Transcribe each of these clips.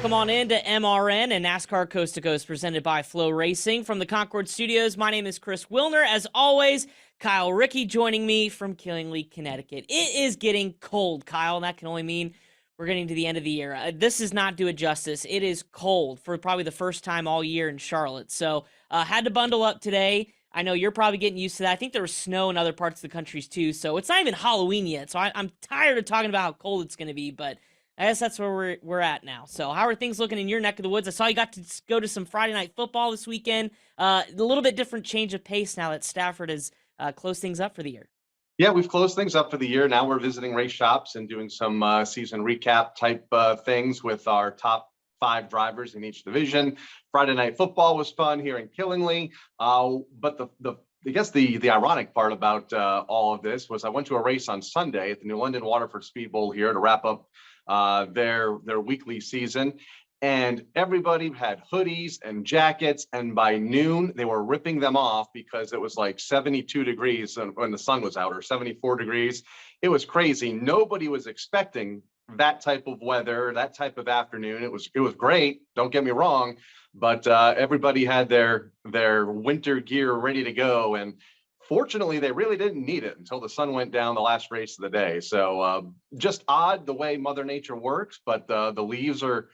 Welcome on into MRN and NASCAR Coast to Coast presented by Flow Racing from the Concord Studios. My name is Chris Wilner. As always, Kyle RIckey joining me from Killingley, Connecticut. It is getting cold, Kyle, and that can only mean we're getting to the end of the year. This does not do it justice. It is cold for probably the first time all year in Charlotte. So had to bundle up today. I know you're probably getting used to that. I think there was snow in other parts of the country too. So it's not even Halloween yet. So I'm tired of talking about how cold it's going to be, but I guess that's where we're at now. So how are things looking in your neck of the woods? I saw you got to go to some Friday night football this weekend. A little bit different change of pace now that Stafford has closed things up for the year. Yeah, we've closed things up for the year. Now we're visiting race shops and doing some season recap type things with our top 5 drivers in each division. Friday night football was fun here in Killingley. But I guess the ironic part about all of this was I went to a race on Sunday at the New London Waterford Speed Bowl here to wrap up their weekly season, and everybody had hoodies and jackets, and by noon they were ripping them off because it was like 72 degrees when the sun was out, or 74 degrees. It was crazy. Nobody was expecting that type of weather, that type of afternoon. It was great, don't get me wrong, but everybody had their winter gear ready to go, and fortunately, they really didn't need it until the sun went down the last race of the day. So just odd the way Mother Nature works, but the leaves are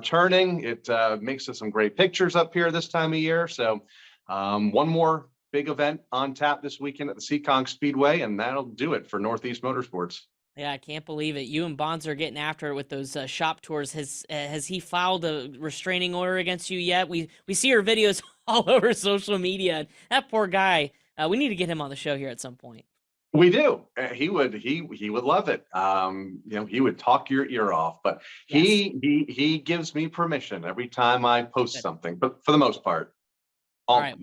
turning. It makes us some great pictures up here this time of year. So one more big event on tap this weekend at the Seekonk Speedway, and that'll do it for Northeast Motorsports. Yeah, I can't believe it. You and Bonds are getting after it with those shop tours. Has he filed a restraining order against you yet? We see your videos all over social media. That poor guy. We need to get him on the show here at some point. We do. He would love it. He would talk your ear off, but Yes. he gives me permission every time I post something, but for the most part. All right,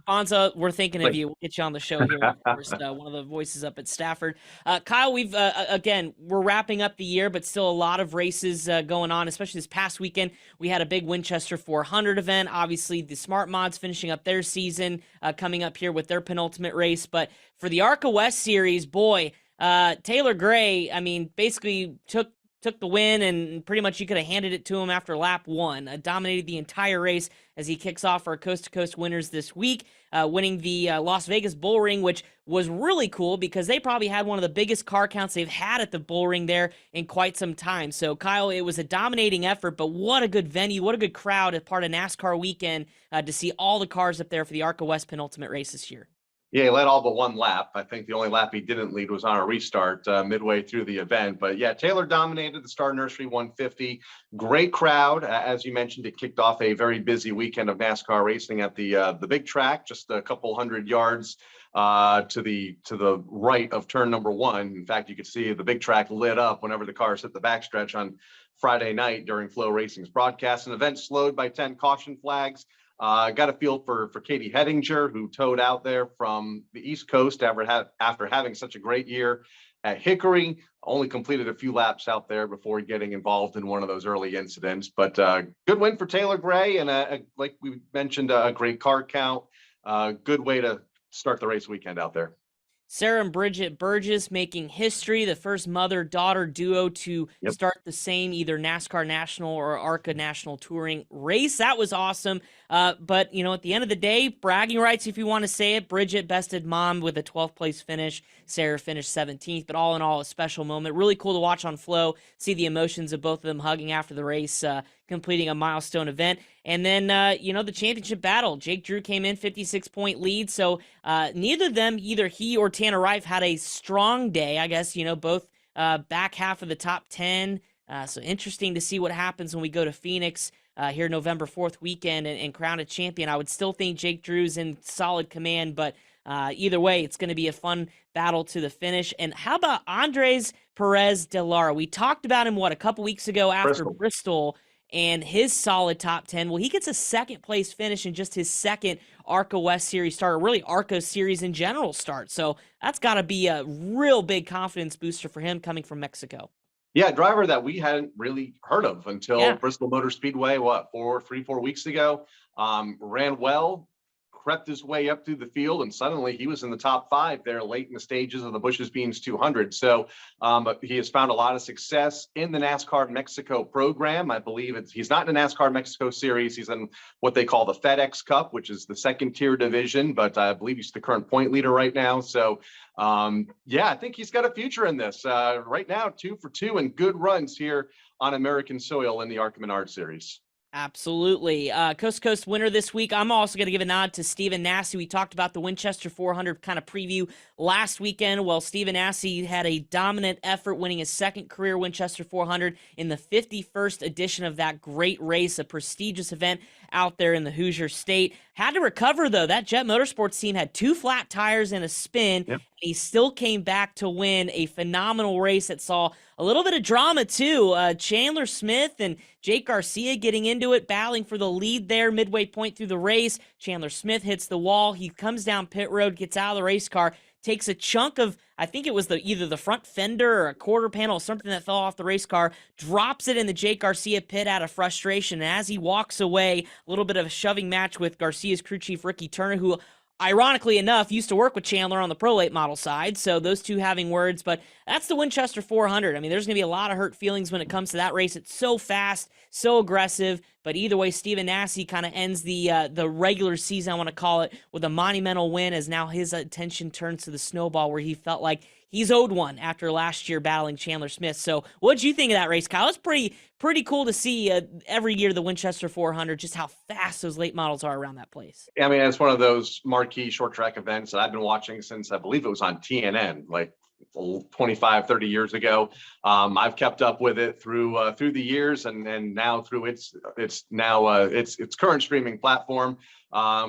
Bonza, we're thinking of you. We'll get you on the show here. Of course, one of the voices up at Stafford. Kyle, we've again, we're wrapping up the year, but still a lot of races going on, especially this past weekend. We had a big Winchester 400 event. Obviously, the Smart Mods finishing up their season, coming up here with their penultimate race. But for the ARCA West Series, boy, Taylor Gray, I mean, basically took the win, and pretty much you could have handed it to him after lap 1. Dominated the entire race as he kicks off our coast-to-coast winners this week, winning the Las Vegas Bull Ring, which was really cool because they probably had one of the biggest car counts they've had at the Bull Ring there in quite some time. So, Kyle, it was a dominating effort, but what a good venue, what a good crowd as part of NASCAR weekend to see all the cars up there for the ARCA West penultimate race this year. Yeah, he led all but one lap. I think the only lap he didn't lead was on a restart midway through the event. But yeah, Taylor dominated the Star Nursery 150. Great crowd. As you mentioned, it kicked off a very busy weekend of NASCAR racing at the big track, just a couple hundred yards to the right of turn number 1. In fact, you could see the big track lit up whenever the cars hit the backstretch on Friday night during Flow Racing's broadcast. An event slowed by 10 caution flags. Got a feel for Katie Hettinger, who towed out there from the East Coast after having such a great year at Hickory. Only completed a few laps out there before getting involved in one of those early incidents. But good win for Taylor Gray, and like we mentioned, a great car count. Good way to start the race weekend out there. Sarah and Bridget Burgess making history, the first mother-daughter duo to start the same either NASCAR National or ARCA National Touring race. That was awesome. But, you know, at the end of the day, bragging rights, if you want to say it. Bridget bested mom with a 12th place finish. Sarah finished 17th, but all in all, a special moment. Really cool to watch on Flow, see the emotions of both of them hugging after the race, completing a milestone event. And then, the championship battle. Jake Drew came in 56-point lead. So neither of them, either he or Tanner Reif, had a strong day. I guess, both back half of the top 10. So interesting to see what happens when we go to Phoenix here November 4th weekend and crown a champion. I would still think Jake Drew's in solid command, but either way, it's going to be a fun battle to the finish. And how about Andres Perez de Lara? We talked about him, a couple weeks ago after Bristol and his solid top 10. Well, he gets a second place finish in just his second ARCA West Series start, or really ARCA Series in general start. So that's got to be a real big confidence booster for him coming from Mexico. Yeah, a driver that we hadn't really heard of until Bristol Motor Speedway, 4 weeks ago. Ran well. crept his way up through the field, and suddenly he was in the top 5 there late in the stages of the Bush's Beans 200. So he has found a lot of success in the NASCAR Mexico program. I believe he's not in the NASCAR Mexico series. He's in what they call the FedEx Cup, which is the second tier division, but I believe he's the current point leader right now. So yeah, I think he's got a future in this. Right now, 2 for 2 and good runs here on American soil in the ARCA Menard series. Absolutely. Coast to Coast winner this week. I'm also going to give a nod to Stephen Nasse. We talked about the Winchester 400 kind of preview last weekend. Well, Stephen Nasse had a dominant effort, winning his second career Winchester 400 in the 51st edition of that great race, a prestigious event out there in the Hoosier State. Had to recover, though. That Jet Motorsports team had 2 flat tires and a spin. Yep. He still came back to win a phenomenal race that saw a little bit of drama, too. Chandler Smith and Jake Garcia getting into it, battling for the lead there midway point through the race. Chandler Smith hits the wall. He comes down pit road, gets out of the race car, takes a chunk of, I think it was either the front fender or a quarter panel, something that fell off the race car, drops it in the Jake Garcia pit out of frustration. And as he walks away, a little bit of a shoving match with Garcia's crew chief, RIckey Turner, who ironically enough, used to work with Chandler on the Pro Late model side, so those two having words, but that's the Winchester 400. I mean, there's going to be a lot of hurt feelings when it comes to that race. It's so fast, so aggressive, but either way, Stephen Nasse kind of ends the regular season, I want to call it, with a monumental win, as now his attention turns to the snowball, where he felt like he's owed one after last year battling Chandler Smith. So what'd you think of that race, Kyle? It's pretty cool to see every year the Winchester 400, just how fast those late models are around that place. I mean, it's one of those marquee short track events that I've been watching since I believe it was on TNN, like 25, 30 years ago. I've kept up with it through the years, and now through its current streaming platform.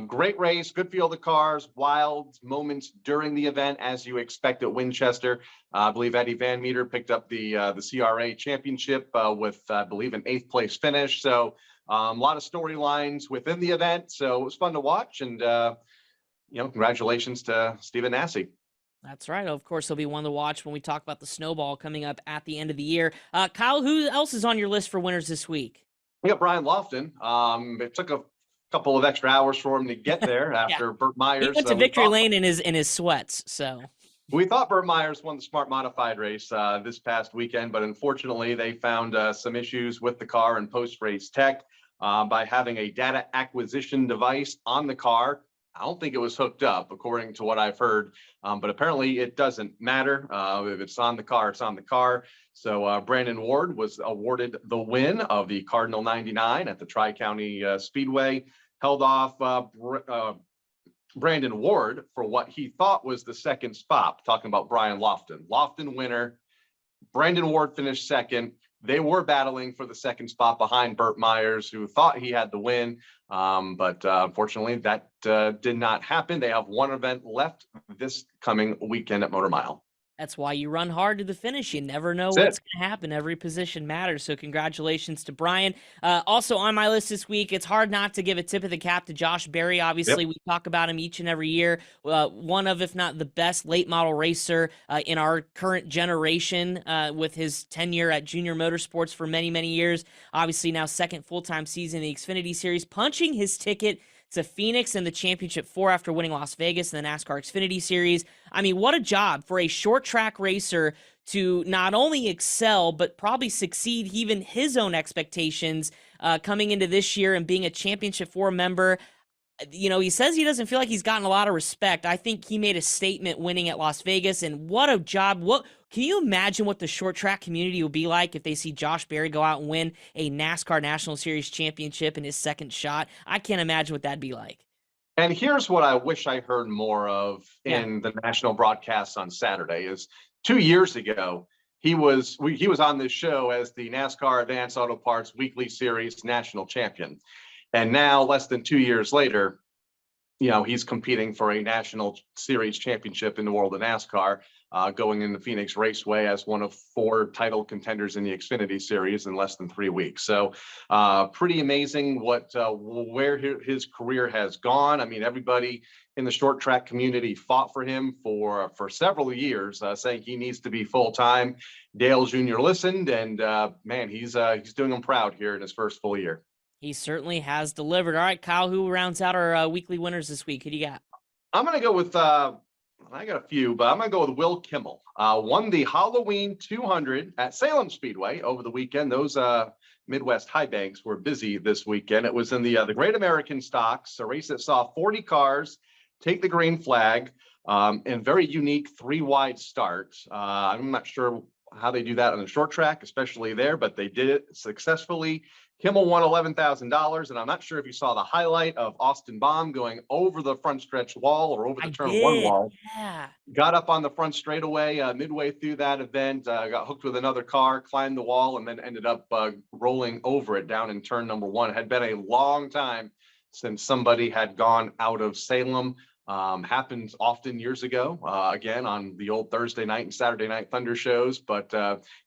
Great race, good field of cars, wild moments during the event, as you expect at Winchester. I believe Eddie Van Meter picked up the CRA championship with, I believe, an 8th place finish. So a lot of storylines within the event. So it was fun to watch, and congratulations to Stephen Nasse. That's right. Of course, he'll be one to watch when we talk about the snowball coming up at the end of the year. Kyle, who else is on your list for winners this week? We got Brian Lofton. It took a couple of extra hours for him to get there after Yeah. Burt Myers. He went to victory lane in his sweats. So we thought Burt Myers won the Smart Modified race this past weekend, but unfortunately they found some issues with the car and post-race tech by having a data acquisition device on the car. I don't think it was hooked up, according to what I've heard, but apparently it doesn't matter. If it's on the car, it's on the car. So Brandon Ward was awarded the win of the Cardinal 99 at the Tri-County Speedway, held off Brandon Ward for what he thought was the second spot, talking about Brian Lofton. Lofton winner, Brandon Ward finished second. They were battling for the second spot behind Burt Myers, who thought he had the win. But unfortunately, that did not happen. They have one event left this coming weekend at Motor Mile. that's why you run hard to the finish. You never know what's going to happen. Every position matters. So congratulations to Brian. Also on my list this week, it's hard not to give a tip of the cap to Josh Berry. Obviously, we talk about him each and every year. One of, if not the best late model racer in our current generation, with his tenure at Junior Motorsports for many, many years. Obviously now second full-time season in the Xfinity Series, punching his ticket to Phoenix in the Championship 4 after winning Las Vegas in the NASCAR Xfinity Series. I mean, what a job for a short track racer to not only excel, but probably succeed even his own expectations coming into this year and being a Championship 4 member. You know, he says he doesn't feel like he's gotten a lot of respect. I think he made a statement winning at Las Vegas, and what a job. Can you imagine what the short track community will be like if they see Josh Berry go out and win a NASCAR National Series championship in his second shot? I can't imagine what that'd be like. And here's what I wish I heard more of in the national broadcasts on Saturday is 2 years ago, he was on this show as the NASCAR Advanced Auto Parts Weekly Series national champion. And now, less than 2 years later, he's competing for a National Series championship in the world of NASCAR, going in the Phoenix Raceway as one of 4 title contenders in the Xfinity Series in less than 3 weeks. So pretty amazing where his career has gone. I mean, everybody in the short track community fought for him for several years, saying he needs to be full-time. Dale Jr. listened, and man, he's doing him proud here in his first full year. He certainly has delivered. All right, Kyle, who rounds out our weekly winners this week? Who do you got? I'm going to go with, I got a few, but I'm going to go with Will Kimmel. Won the Halloween 200 at Salem Speedway over the weekend. Those Midwest high banks were busy this weekend. It was in the Great American Stocks, a race that saw 40 cars take the green flag, and very unique 3-wide start. I'm not sure how they do that on the short track, especially there, but they did it successfully. Kimmel won $11,000, and I'm not sure if you saw the highlight of Austin Baum going over the front stretch wall or over the turn one wall. Yeah. Got up on the front straightaway midway through that event, got hooked with another car, climbed the wall, and then ended up rolling over it down in turn number one. It had been a long time since somebody had gone out of Salem. Happens often years ago, again, on the old Thursday night and Saturday night Thunder shows. But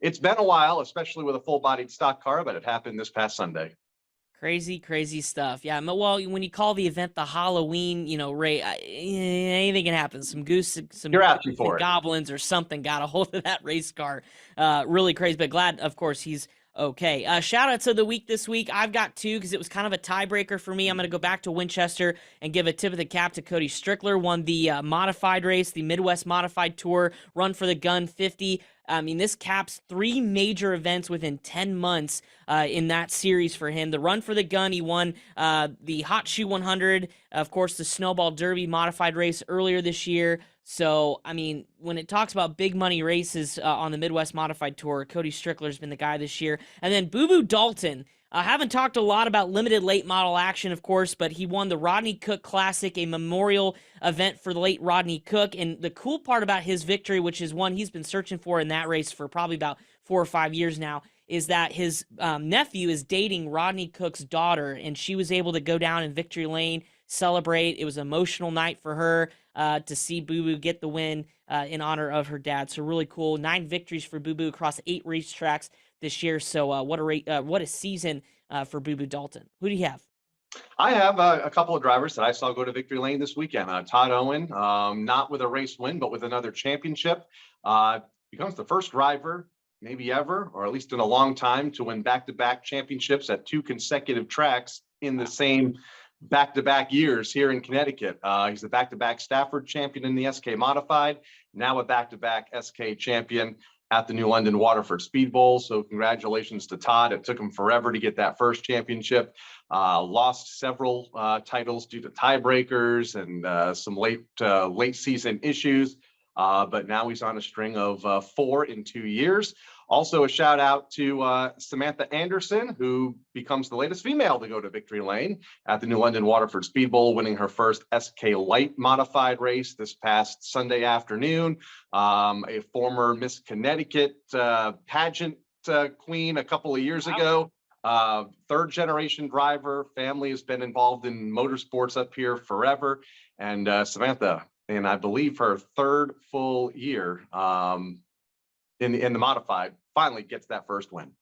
it's been a while, especially with a full-bodied stock car, but it happened this past Sunday. Crazy stuff. Yeah, well, when you call the event the Halloween, anything can happen. Some goose, some You're asking for it. Goblins or something got a hold of that race car. Really crazy, but glad, of course, he's okay. Shout outs of the week this week. I've got two because it was kind of a tiebreaker for me. I'm going to go back to Winchester and give a tip of the cap to Cody Strickler. Won the modified race, the Midwest Modified Tour, Run for the Gun 50. I mean, this caps 3 major events within 10 months in that series for him. The Run for the Gun, he won the Hot Shoe 100, of course, the Snowball Derby modified race earlier this year. So, I mean, when it talks about big money races on the Midwest Modified Tour, Cody Strickler's been the guy this year. And then Boo Boo Dalton. I haven't talked a lot about limited late model action, of course, but he won the Rodney Cook Classic, a memorial event for the late Rodney Cook. And the cool part about his victory, which is one he's been searching for in that race for probably about 4 or 5 years now, is that his nephew is dating Rodney Cook's daughter, and she was able to go down in victory lane, celebrate. It was an emotional night for her to see Boo Boo get the win in honor of her dad. So really cool. 9 victories for Boo Boo across 8 racetracks this year. So what a season for Boo Boo Dalton. Who do you have? I have a couple of drivers that I saw go to victory lane this weekend. Todd Owen, not with a race win, but with another championship, becomes the first driver maybe ever, or at least in a long time, to win back-to-back championships at 2 consecutive tracks in the same back-to-back years here in Connecticut. He's the back-to-back Stafford champion in the SK Modified, now a back-to-back SK champion at the New London Waterford Speed Bowl. So congratulations to Todd. It took him forever to get that first championship. Lost several titles due to tiebreakers and some late season issues. But now he's on a string of 4 in 2 years. Also a shout out to Samantha Anderson, who becomes the latest female to go to victory lane at the New London Waterford Speed Bowl, winning her first SK Light modified race this past Sunday afternoon. A former Miss Connecticut pageant queen a couple of years ago. 3rd generation driver. Family has been involved in motorsports up here forever. And Samantha, in I believe her 3rd full year in the modified, finally gets that first win.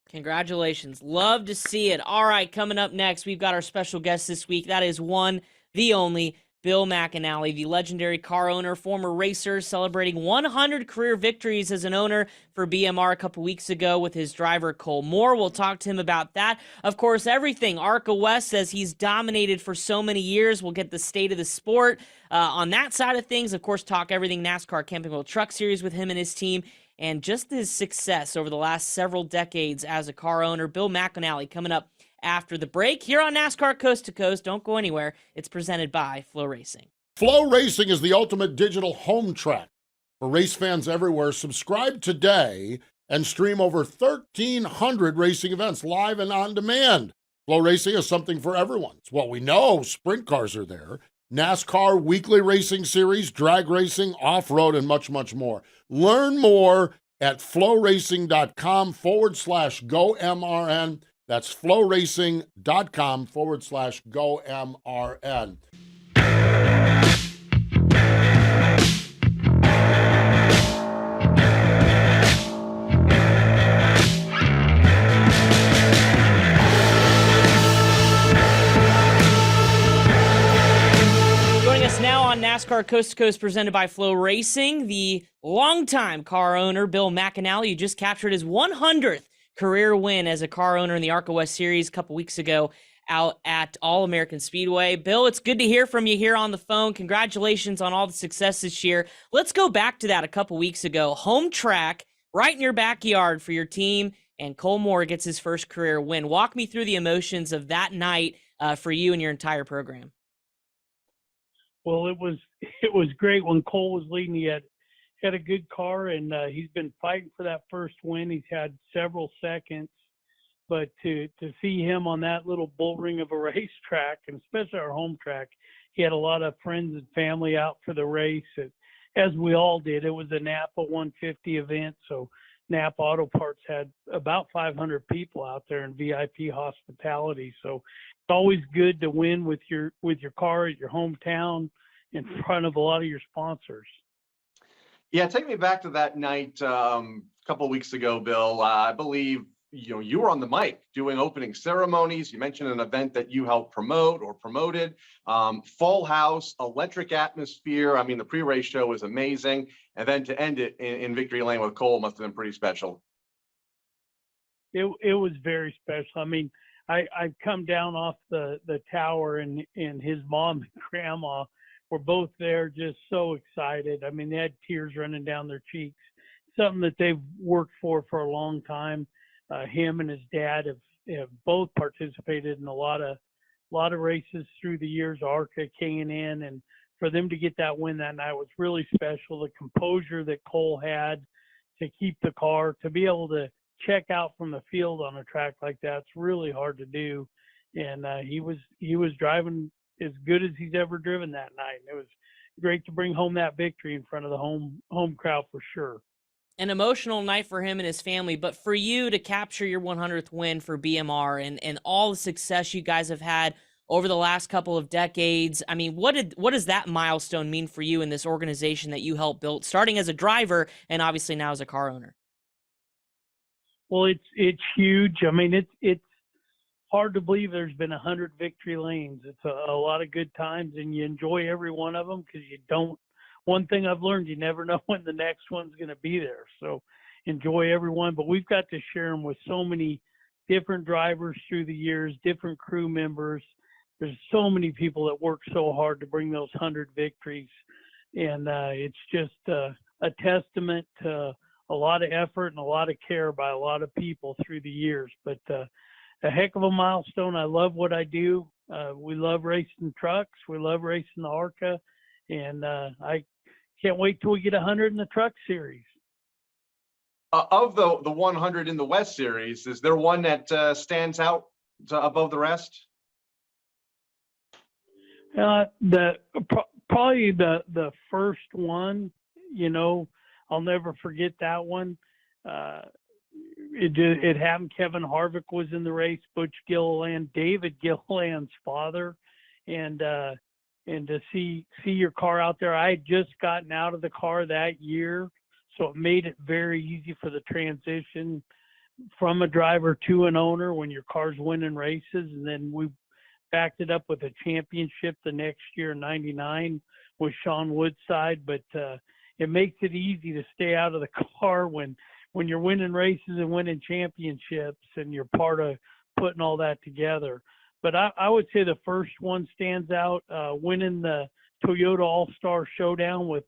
Congratulations. Love to see it. All right, coming up next, we've got our special guest this week. That is one, the only, Bill McAnally, the legendary car owner, former racer, celebrating 100 career victories as an owner for BMR a couple weeks ago with his driver Cole Moore. We'll talk to him about that. Of course, everything ARCA West says he's dominated for so many years. We'll get the state of the sport on that side of things. Of course, talk everything NASCAR Camping World Truck Series with him and his team, and just his success over the last several decades as a car owner. Bill McAnally coming up after the break here on NASCAR Coast to Coast. Don't go anywhere. It's presented by Flow Racing. Flow Racing is the ultimate digital home track for race fans everywhere. Subscribe today and stream over 1,300 racing events live and on demand. Flow Racing is something for everyone. It's what we know. Sprint cars are there. NASCAR weekly racing series, drag racing, off-road, and much, much more. Learn more at flowracing.com/GoMRN. That's flowracing.com/GoMRN. NASCAR Coast to Coast presented by Flow Racing. The longtime car owner, Bill McAnally, who just captured his 100th career win as a car owner in the ARCA West Series a couple weeks ago out at All-American Speedway. Bill, it's good to hear from you here on the phone. Congratulations on all the success this year. Let's go back to that a couple weeks ago. Home track right in your backyard for your team, and Cole Moore gets his first career win. Walk me through the emotions of that night for you and your entire program. Well, it was great when Cole was leading. He had a good car, and he's been fighting for that first win. He's had several seconds, but to see him on that little bull ring of a racetrack, and especially our home track, he had a lot of friends and family out for the race, as we all did. It was a Napa 150 event, so Napa Auto Parts had about 500 people out there in VIP hospitality. So it's always good to win with your car at your hometown in front of a lot of your sponsors. Yeah, take me back to that night a couple of weeks ago, Bill. I believe you were on the mic doing opening ceremonies. You mentioned an event that you helped promote or promoted. Full house, electric atmosphere. I mean, the pre-race show was amazing. And then to end it in Victory Lane with Cole must have been pretty special. It was very special. I mean, I've come down off the tower, and his mom and grandma were both there, just so excited. I mean, they had tears running down their cheeks. Something that they've worked for a long time. Him and his dad have both participated in a lot of races through the years, ARCA, K&N, and for them to get that win that night was really special. The composure that Cole had to keep the car, to be able to check out from the field on a track like that's really hard to do. And he was driving as good as he's ever driven that night. And it was great to bring home that victory in front of the home crowd for sure. An emotional night for him and his family, but for you to capture your 100th win for BMR and all the success you guys have had over the last couple of decades. I mean, what does that milestone mean for you in this organization that you helped build, starting as a driver and obviously now as a car owner? Well, it's huge. I mean, it's hard to believe there's been 100 victory lanes. It's a lot of good times, and you enjoy every one of them because you don't. One thing I've learned, you never know when the next one's going to be there. So enjoy every one. But we've got to share them with so many different drivers through the years, different crew members. There's so many people that work so hard to bring those 100 victories. And it's just a testament to a lot of effort and a lot of care by a lot of people through the years. But a heck of a milestone. I love what I do. We love racing trucks. We love racing the ARCA. And I can't wait till we get 100 in the truck series. Of the 100 in the West Series, is there one that stands out above the rest? Probably the first one. I'll never forget that one. It happened. Kevin Harvick was in the race. Butch Gilliland, David Gilliland's father, and to see your car out there. I had just gotten out of the car that year, so it made it very easy for the transition from a driver to an owner when your car's winning races. And then we backed it up with a championship the next year in '99 with Sean Woodside. But it makes it easy to stay out of the car when you're winning races and winning championships, and you're part of putting all that together. But I would say the first one stands out, winning the Toyota All-Star Showdown with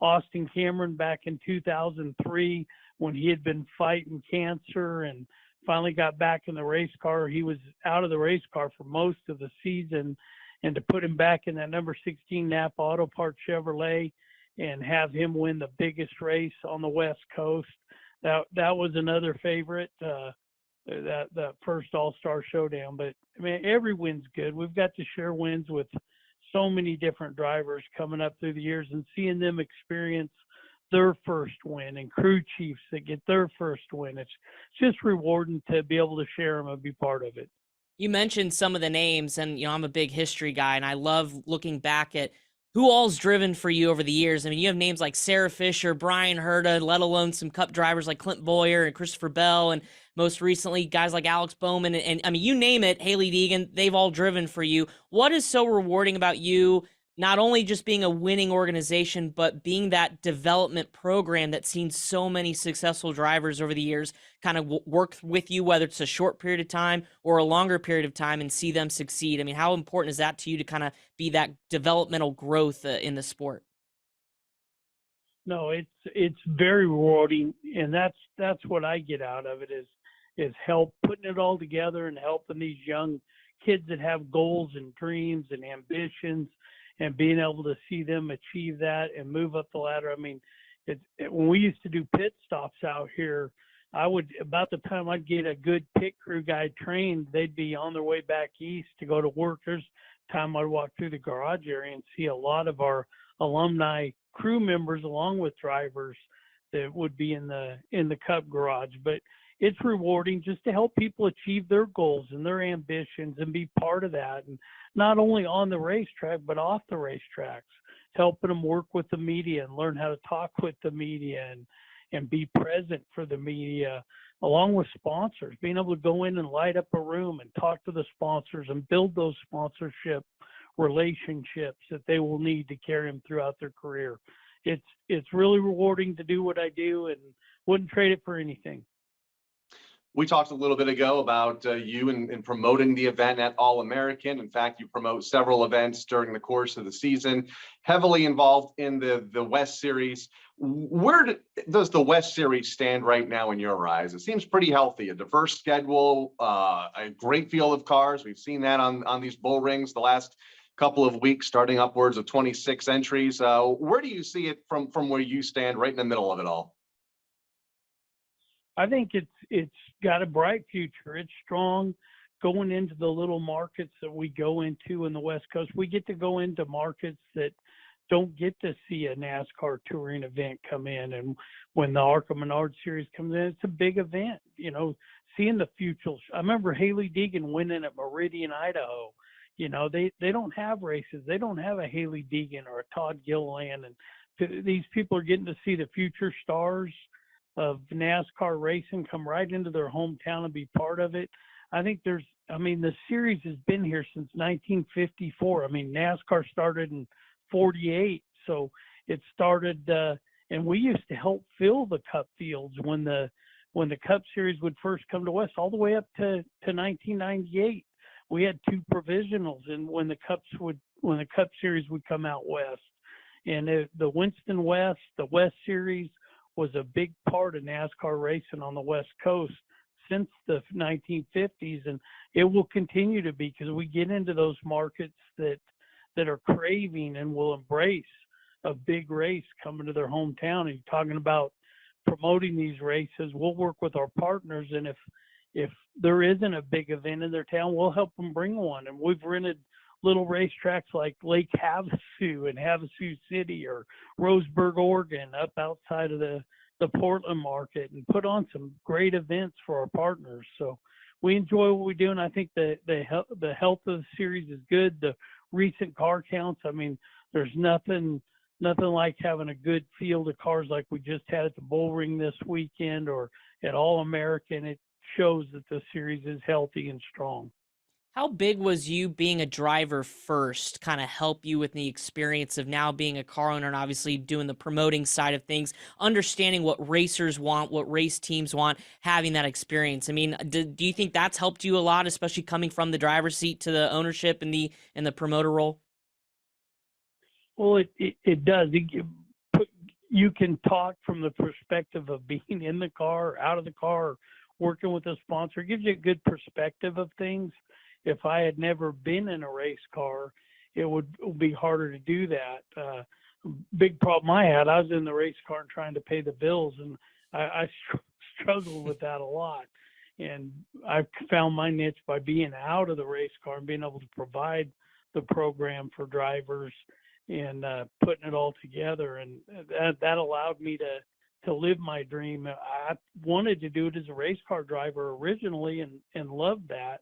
Austin Cameron back in 2003 when he had been fighting cancer and finally got back in the race car. He was out of the race car for most of the season, and to put him back in that number 16 Napa Auto Parts Chevrolet and have him win the biggest race on the West Coast, that was another favorite. That first All-Star Showdown. But I mean, every win's good. We've got to share wins with so many different drivers coming up through the years, and seeing them experience their first win, and crew chiefs that get their first win. It's just rewarding to be able to share them and be part of it. You mentioned some of the names, and I'm a big history guy, and I love looking back at who all's driven for you over the years. I mean, you have names like Sarah Fisher, Brian Herta, let alone some Cup drivers like Clint Boyer and Christopher Bell, and most recently guys like Alex Bowman, and I mean, you name it, Haley Deegan, they've all driven for you. What is so rewarding about you not only just being a winning organization, but being that development program that's seen so many successful drivers over the years kind of work with you, whether it's a short period of time or a longer period of time, and see them succeed. I mean, how important is that to you to kind of be that developmental growth in the sport? No, it's very rewarding, and that's what I get out of it is help putting it all together and helping these young kids that have goals and dreams and ambitions, and being able to see them achieve that and move up the ladder. I mean, when we used to do pit stops out here, about the time I'd get a good pit crew guy trained, they'd be on their way back east to go to work. There's time I'd walk through the garage area and see a lot of our alumni crew members along with drivers that would be in the Cup garage. But it's rewarding just to help people achieve their goals and their ambitions and be part of that, and not only on the racetrack but off the racetracks, helping them work with the media and learn how to talk with the media and be present for the media, along with sponsors, being able to go in and light up a room and talk to the sponsors and build those sponsorship relationships that they will need to carry them throughout their career. It's really rewarding to do what I do, and wouldn't trade it for anything. We talked a little bit ago about you and promoting the event at All-American. In fact, you promote several events during the course of the season, heavily involved in the West Series. Where does the West Series stand right now in your eyes? It seems pretty healthy, a diverse schedule, a great field of cars. We've seen that on these bull rings the last couple of weeks, starting upwards of 26 entries. Where do you see it from where you stand right in the middle of it all? I think it's got a bright future. It's strong going into the little markets that we go into in the West Coast. We get to go into markets that don't get to see a NASCAR touring event come in. And when the ARCA Menard Series comes in, it's a big event, you know, seeing the future. I remember Haley Deegan winning at Meridian, Idaho. You know, they don't have races. They don't have a Haley Deegan or a Todd Gilliland. And these people are getting to see the future stars of NASCAR racing come right into their hometown and be part of it. I think the series has been here since 1954. I mean, NASCAR started in 48. So it started, and we used to help fill the Cup fields when the Cup Series would first come to West, all the way up to 1998. We had 2 provisionals, and when the Cup Series would come out West, and the Winston West, the West Series was a big part of NASCAR racing on the West Coast since the 1950s, and it will continue to be, because we get into those markets that are craving and will embrace a big race coming to their hometown. And you're talking about promoting these races, we'll work with our partners, and if there isn't a big event in their town, we'll help them bring one. And we've rented little racetracks like Lake Havasu and Havasu City, or Roseburg, Oregon, up outside of the Portland market, and put on some great events for our partners. So we enjoy what we do, and I think the health of the series is good. The recent car counts, I mean, there's nothing like having a good field of cars like we just had at the Bull Ring this weekend or at All-American. It shows that the series is healthy and strong. How big was you being a driver first kind of help you with the experience of now being a car owner and obviously doing the promoting side of things, understanding what racers want, what race teams want, having that experience? I mean, do you think that's helped you a lot, especially coming from the driver's seat to the ownership and the promoter role? Well, it does. You can talk from the perspective of being in the car, out of the car, working with a sponsor. It gives you a good perspective of things. If I had never been in a race car, it would be harder to do that. Big problem I had, I was in the race car and trying to pay the bills, and I struggled with that a lot. And I found my niche by being out of the race car and being able to provide the program for drivers and putting it all together. And that allowed me to live my dream. I wanted to do it as a race car driver originally and loved that,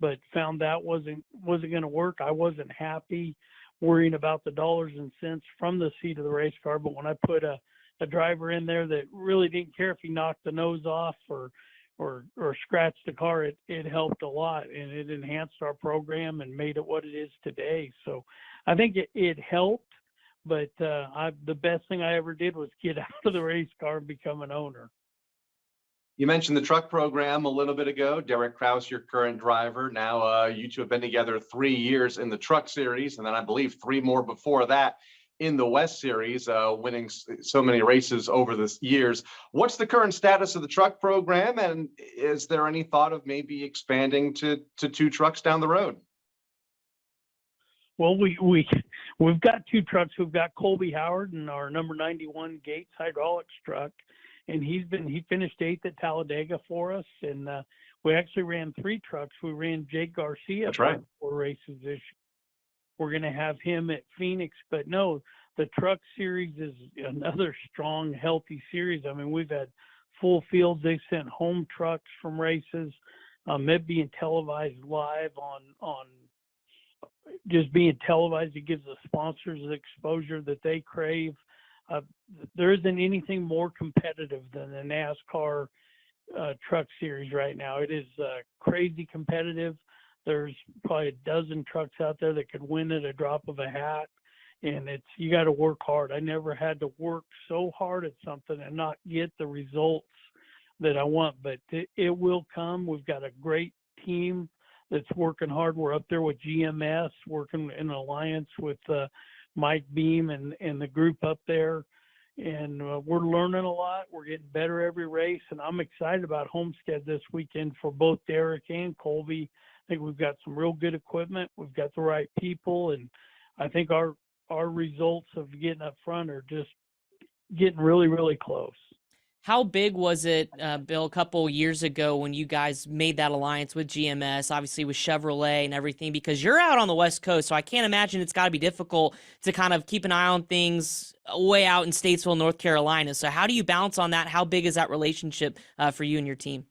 but found that wasn't going to work. I wasn't happy worrying about the dollars and cents from the seat of the race car. But when I put a driver in there that really didn't care if he knocked the nose off or or scratched the car, it helped a lot, and it enhanced our program and made it what it is today. So I think it helped, but the best thing I ever did was get out of the race car and become an owner. You mentioned the truck program a little bit ago. Derek Kraus, your current driver. Now, you two have been together 3 years in the Truck Series, and then I believe 3 more before that in the West Series, winning so many races over the years. What's the current status of the truck program, and is there any thought of maybe expanding to 2 trucks down the road? Well, we've got 2 trucks. We've got Colby Howard and our number 91 Gates hydraulics truck, and he finished 8th at Talladega for us. And we actually ran 3 trucks. We ran Jake Garcia. That's right. 4 races this year. We're going to have him at Phoenix, but no, the Truck Series is another strong, healthy series. I mean, we've had full fields. They sent home trucks from races. It being televised live on just being televised. It gives the sponsors the exposure that they crave. There isn't anything more competitive than the NASCAR Truck Series right now. It is crazy competitive. There's probably a dozen trucks out there that could win at a drop of a hat, and you got to work hard. I never had to work so hard at something and not get the results that I want, but it will come. We've got a great team that's working hard. We're up there with GMS, working in alliance with Mike Beam and the group up there, and we're learning a lot. We're getting better every race, and I'm excited about Homestead this weekend for both Derek and Colby. I think we've got some real good equipment. We've got the right people, and I think our results of getting up front are just getting really, really close. How big was it, Bill, a couple years ago when you guys made that alliance with GMS, obviously with Chevrolet and everything, because you're out on the West Coast, so I can't imagine it's got to be difficult to kind of keep an eye on things way out in Statesville, North Carolina. So how do you bounce on that? How big is that relationship for you and your team?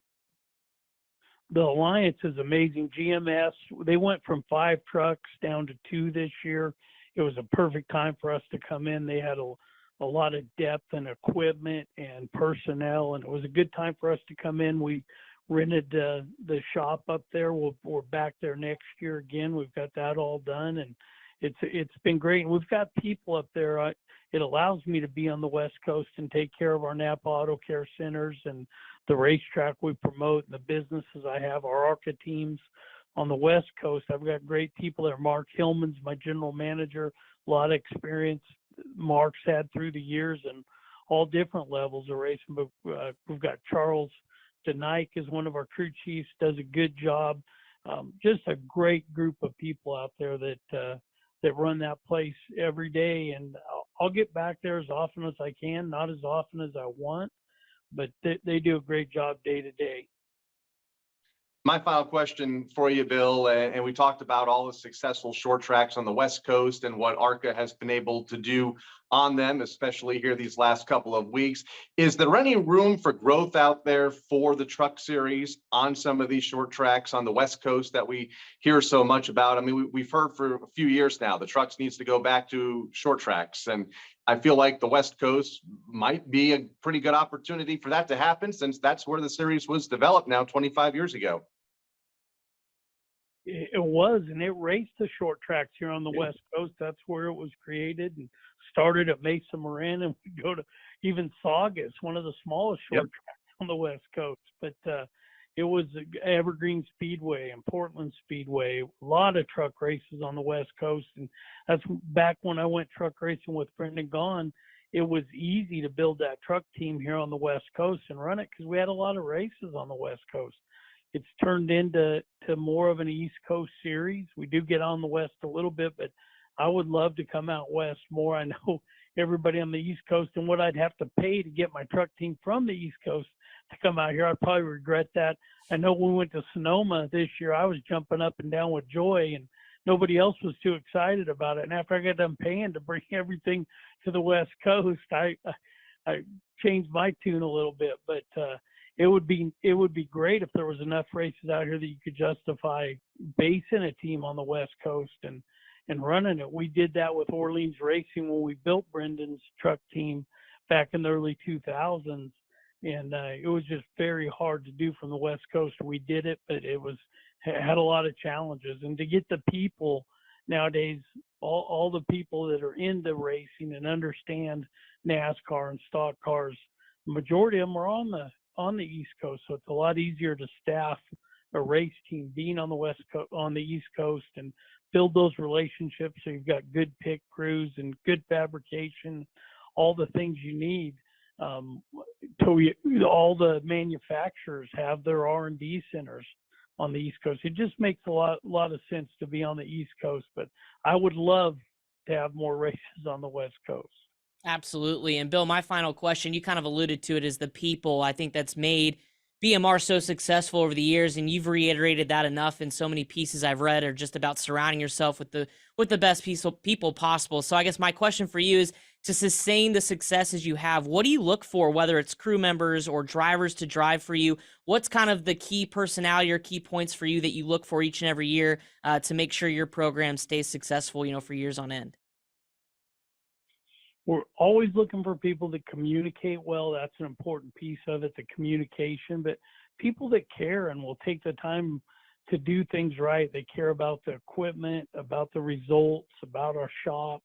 The alliance is amazing. GMS, they went from 5 trucks down to 2 this year. It was a perfect time for us to come in. They had a lot of depth and equipment and personnel, and it was a good time for us to come in. We rented the shop up there. We're back there next year again. We've got that all done, and it's been great. And we've got people up there. It allows me to be on the West Coast and take care of our Napa Auto Care centers and the racetrack we promote and the businesses I have, our ARCA teams on the West Coast. I've got great people there. Mark Hillman's my general manager, a lot of experience Mark's had through the years and all different levels of racing. But we've got Charles DeNike is one of our crew chiefs, does a good job. Just a great group of people out there that run that place every day. And I'll get back there as often as I can, not as often as I want, but they do a great job day to day. My final question for you, Bill, and we talked about all the successful short tracks on the West Coast and what ARCA has been able to do on them, especially here these last couple of weeks. Is there any room for growth out there for the Truck Series on some of these short tracks on the West Coast that we hear so much about? I mean, we've heard for a few years now, the Trucks needs to go back to short tracks. And I feel like the West Coast might be a pretty good opportunity for that to happen, since that's where the series was developed now 25 years ago. It was, and it raced the short tracks here on the West Coast. That's where it was created and started at Mesa Marin, and we go to even Saugus, one of the smallest short tracks on the West Coast. But it was Evergreen Speedway and Portland Speedway, a lot of truck races on the West Coast. And that's back when I went truck racing with Brendan Gaughan. It was easy to build that truck team here on the West Coast and run it because we had a lot of races on the West Coast. It's turned into more of an East Coast series. We do get on the West a little bit, but I would love to come out West more. I know everybody on the East Coast and what I'd have to pay to get my truck team from the East Coast to come out here. I'd probably regret that. I know when we went to Sonoma this year, I was jumping up and down with joy, and nobody else was too excited about it. And after I got done paying to bring everything to the West Coast, I changed my tune a little bit, but it would be great if there was enough races out here that you could justify basing a team on the West Coast and running it. We did that with Orleans Racing when we built Brendan's truck team back in the early 2000s. and it was just very hard to do from the West Coast. We did it, but it had a lot of challenges, and to get the people nowadays, all the people that are into racing and understand NASCAR and stock cars, the majority of them are on the East Coast, so it's a lot easier to staff a race team being on the East Coast, and build those relationships so you've got good pit crews and good fabrication, all the things you need. All the manufacturers have their R&D centers on the East Coast. It just makes a lot of sense to be on the East Coast, but I would love to have more races on the West Coast. Absolutely. And Bill, my final question, you kind of alluded to it, is the people. I think that's made BMR so successful over the years, and you've reiterated that enough in so many pieces I've read, are just about surrounding yourself with the best people possible. So I guess my question for you is, to sustain the successes you have, what do you look for, whether it's crew members or drivers to drive for you? What's kind of the key personality or key points for you that you look for each and every year to make sure your program stays successful, for years on end? We're always looking for people that communicate well. That's an important piece of it, the communication, but people that care and will take the time to do things right. They care about the equipment, about the results, about our shop.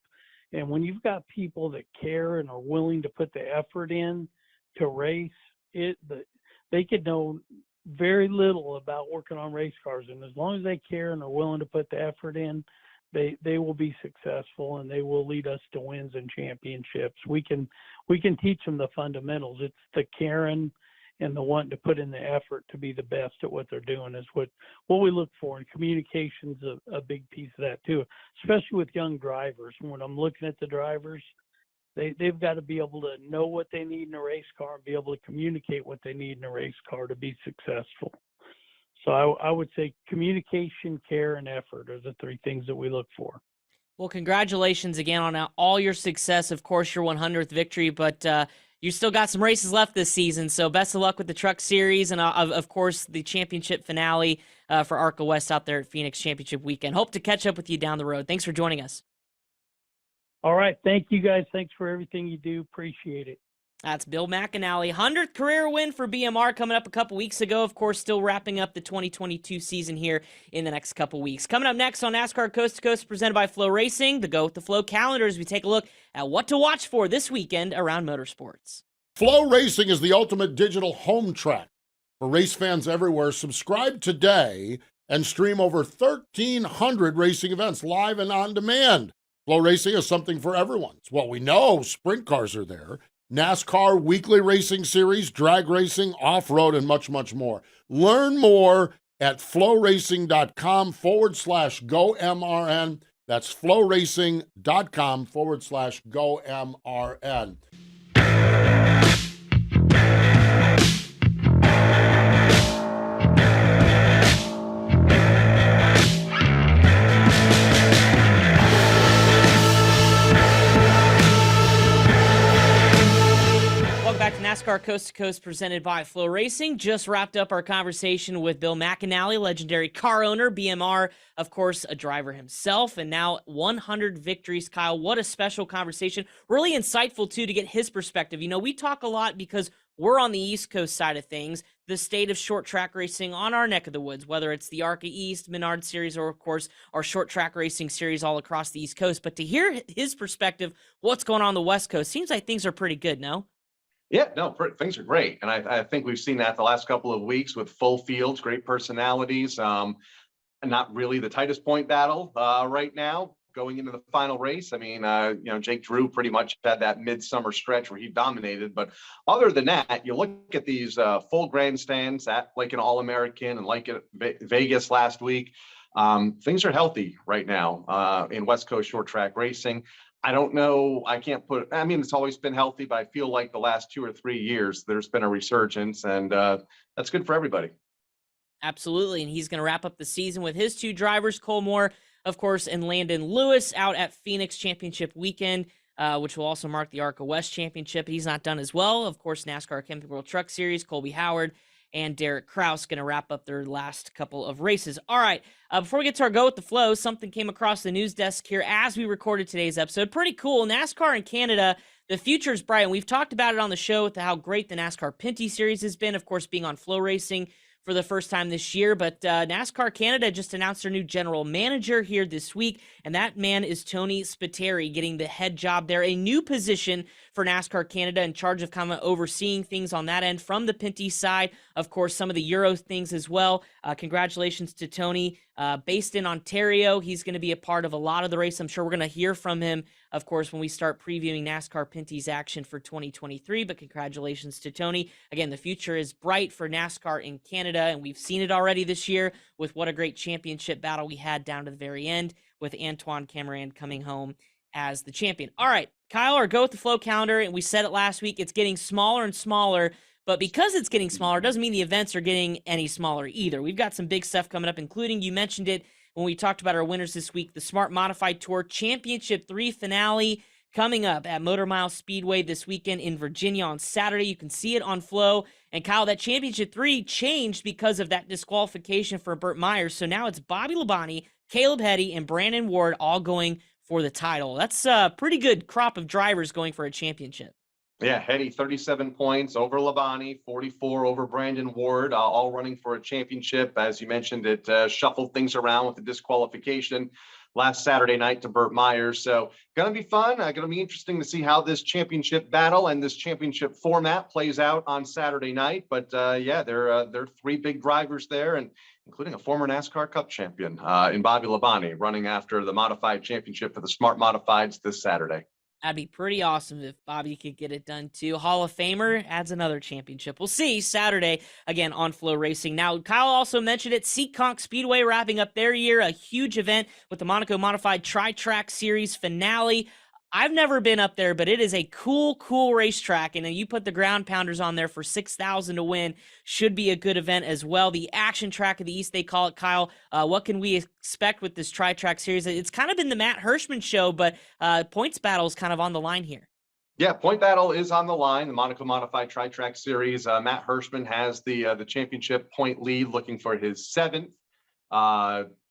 And when you've got people that care and are willing to put the effort in to race, they could know very little about working on race cars. And as long as they care and are willing to put the effort in, they will be successful, and they will lead us to wins and championships. We can teach them the fundamentals. It's the caring and the wanting to put in the effort to be the best at what they're doing is what we look for. And communication's a big piece of that too, especially with young drivers. When I'm looking at the drivers, they've got to be able to know what they need in a race car and be able to communicate what they need in a race car to be successful. So I would say communication, care, and effort are the three things that we look for. Well, congratulations again on all your success. Of course, your 100th victory, but you still got some races left this season. So best of luck with the Truck Series and, of course, the championship finale for ARCA West out there at Phoenix Championship Weekend. Hope to catch up with you down the road. Thanks for joining us. All right. Thank you, guys. Thanks for everything you do. Appreciate it. That's Bill McAnally. 100th career win for BMR coming up a couple weeks ago. Of course, still wrapping up the 2022 season here in the next couple weeks. Coming up next on NASCAR Coast to Coast, presented by Flow Racing, the Go with the Flow calendar, as we take a look at what to watch for this weekend around motorsports. Flow Racing is the ultimate digital home track for race fans everywhere. Subscribe today and stream over 1,300 racing events live and on demand. Flow Racing is something for everyone. It's what we know. Sprint cars are there. NASCAR weekly racing series, drag racing, off-road, and much, much more. Learn more at flowracing.com/GoMRN. That's flowracing.com/GoMRN. NASCAR Coast to Coast presented by Flow Racing. Just wrapped up our conversation with Bill McAnally, legendary car owner, BMR, of course, a driver himself, and now 100 victories. Kyle, what a special conversation. Really insightful, too, to get his perspective. We talk a lot because we're on the East Coast side of things, the state of short track racing on our neck of the woods, whether it's the ARCA East, Menard Series, or, of course, our short track racing series all across the East Coast. But to hear his perspective, what's going on the West Coast, seems like things are pretty good, no? Yeah, no, things are great. And I think we've seen that the last couple of weeks with full fields, great personalities, and not really the tightest point battle right now going into the final race. I mean, Jake Drew pretty much had that midsummer stretch where he dominated. But other than that, you look at these full grandstands at like an All-American and like at Vegas last week. Things are healthy right now in West Coast short track racing. I don't know. It's always been healthy, but I feel like the last 2 or 3 years, there's been a resurgence, and that's good for everybody. Absolutely. And he's going to wrap up the season with his two drivers, Cole Moore, of course, and Landon Lewis out at Phoenix Championship Weekend, which will also mark the ARCA West Championship. He's not done as well. Of course, NASCAR Camping World Truck Series, Colby Howard and Derek Kraus going to wrap up their last couple of races. All right, before we get to our Go with the Flow, something came across the news desk here as we recorded today's episode. Pretty cool. NASCAR in Canada, the future is bright. And we've talked about it on the show with how great the NASCAR Pinty Series has been, of course, being on Flow Racing for the first time this year. But NASCAR Canada just announced their new general manager here this week, and that man is Tony Spiteri, getting the head job there, a new position for NASCAR Canada, in charge of kind of overseeing things on that end from the Pinty side. Of course, some of the Euro things as well. Congratulations to Tony. Based in Ontario, he's going to be a part of a lot of the race. I'm sure we're going to hear from him, of course, when we start previewing NASCAR Pinty's action for 2023. But congratulations to Tony. Again, the future is bright for NASCAR in Canada, and we've seen it already this year with what a great championship battle we had down to the very end with Antoine Cameron coming home as the champion. All right, Kyle, our Go With The Flow calendar, and we said it last week, it's getting smaller and smaller. But because it's getting smaller, doesn't mean the events are getting any smaller either. We've got some big stuff coming up, including, you mentioned it when we talked about our winners this week, the Smart Modified Tour Championship 3 finale coming up at Motor Mile Speedway this weekend in Virginia on Saturday. You can see it on Flow. And Kyle, that Championship 3 changed because of that disqualification for Burt Myers. So now it's Bobby Labonte, Caleb Heddy, and Brandon Ward all going for the title. That's a pretty good crop of drivers going for a championship. Yeah, Heddy, 37 points over Labonte, 44 over Brandon Ward, all running for a championship. As you mentioned, it shuffled things around with the disqualification last Saturday night to Burt Myers. So going to be fun. Going to be interesting to see how this championship battle and this championship format plays out on Saturday night. But yeah, there are 3 big drivers there, and including a former NASCAR Cup champion in Bobby Labonte, running after the modified championship for the Smart Modifieds this Saturday. That'd be pretty awesome if Bobby could get it done too. Hall of Famer adds another championship. We'll see Saturday again on Flow Racing. Now, Kyle also mentioned it. Seekonk Speedway wrapping up their year, a huge event with the Monaco Modified Tri-Track Series finale. I've never been up there, but it is a cool racetrack. And then you put the ground pounders on there for $6,000 to win. Should be a good event as well. The action track of the East, they call it, Kyle. What can we expect with this Tri-Track Series? It's kind of been the Matt Hirschman show, but points battle is kind of on the line here. Yeah, point battle is on the line. The Monaco Modified Tri-Track Series. Matt Hirschman has the championship point lead, looking for his 7th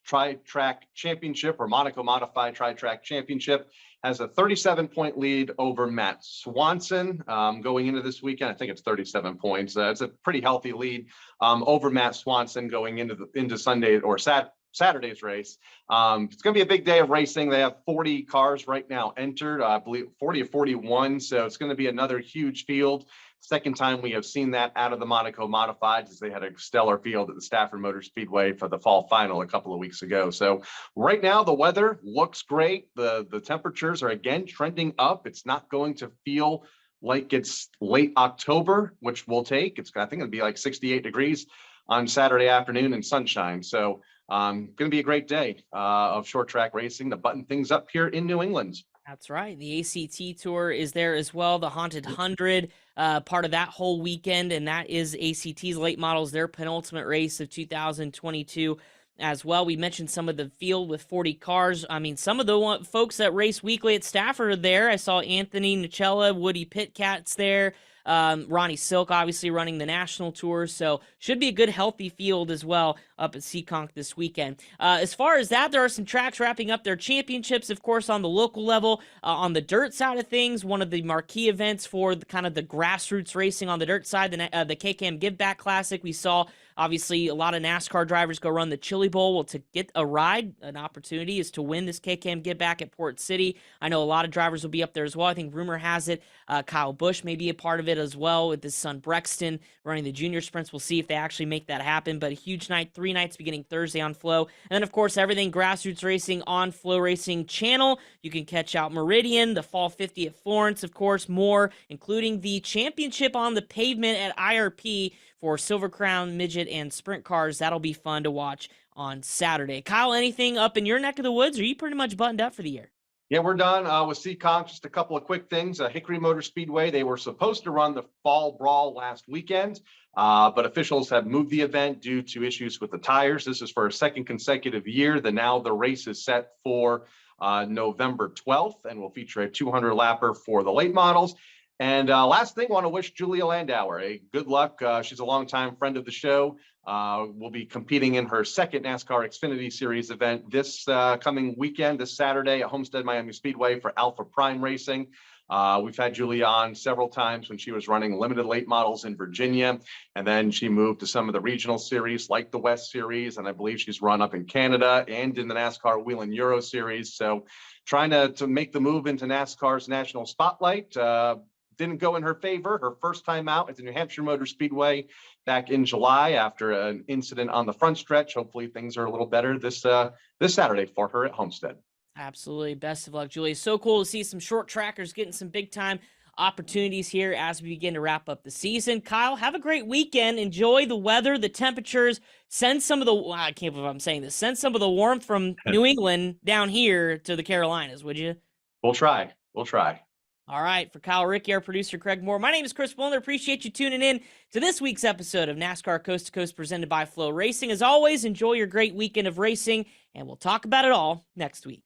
Tri-Track Championship, or Monaco Modified Tri-Track Championship. Has a 37-point lead over Matt Swanson going into this weekend. I think it's 37 points. It's a pretty healthy lead over Matt Swanson going into Sunday or Saturday's race. It's going to be a big day of racing. They have 40 cars right now entered, I believe 40 or 41. So it's going to be another huge field. Second time we have seen that out of the Monaco Modifieds, as they had a stellar field at the Stafford Motor Speedway for the fall final a couple of weeks ago. So right now the weather looks great. The temperatures are again trending up. It's not going to feel like it's late October, which we'll take. I think it'll be like 68 degrees on Saturday afternoon and sunshine. So going to be a great day of short track racing to button things up here in New England. That's right. The ACT Tour is there as well. The Haunted 100, part of that whole weekend, and that is ACT's late models, their penultimate race of 2022 as well. We mentioned some of the field with 40 cars. I mean, some of the folks that race weekly at Stafford are there. I saw Anthony Nicella, Woody Pitcat's there. Ronnie Silk obviously running the national tour, so should be a good healthy field as well up at Seekonk this weekend. As far as that, there are some tracks wrapping up their championships, of course, on the local level. On the dirt side of things, one of the marquee events for the kind of the grassroots racing on the dirt side, the KCAM Give Back Classic. We saw obviously a lot of NASCAR drivers go run the Chili Bowl. Well, to get a ride, an opportunity is to win this KCAM Give Back at Port City. I know a lot of drivers will be up there as well. I think rumor has it Kyle Busch may be a part of it as well, with his son Brexton running the junior sprints. We'll see if they actually make that happen, but a huge night, 3 nights beginning Thursday on Flow. And then, of course, everything grassroots racing on Flow Racing channel. You can catch out Meridian, the Fall 50 at Florence, of course, more, including the championship on the pavement at IRP for Silver Crown, Midget, and Sprint cars. That'll be fun to watch on Saturday. Kyle, anything up in your neck of the woods, or are you pretty much buttoned up for the year? Yeah, we're done with Seekonk. Just a couple of quick things. Hickory Motor Speedway, they were supposed to run the Fall Brawl last weekend, but officials have moved the event due to issues with the tires. This is for a second consecutive year. Now the race is set for November 12th, and will feature a 200-lapper for the late models. And last thing, want to wish Julia Landauer a good luck. She's a longtime friend of the show. Will be competing in her second NASCAR Xfinity Series event this coming weekend, this Saturday at Homestead Miami Speedway for Alpha Prime Racing. We've had Julie on several times when she was running limited late models in Virginia, and then she moved to some of the regional series like the West Series, and I believe she's run up in Canada and in the NASCAR Wheel and Euro Series. So trying to make the move into NASCAR's national spotlight. Didn't go in her favor. Her first time out at the New Hampshire Motor Speedway back in July after an incident on the front stretch. Hopefully things are a little better this Saturday for her at Homestead. Absolutely. Best of luck, Julie. So cool to see some short trackers getting some big time opportunities here as we begin to wrap up the season. Kyle, have a great weekend. Enjoy the weather, the temperatures. Send some of the, I can't believe I'm saying this, send some of the warmth from New England down here to the Carolinas, would you? We'll try. We'll try. All right. For Kyle RIckey, our producer, Craig Moore, my name is Chris Wilner. Appreciate you tuning in to this week's episode of NASCAR Coast to Coast presented by Flow Racing. As always, enjoy your great weekend of racing, and we'll talk about it all next week.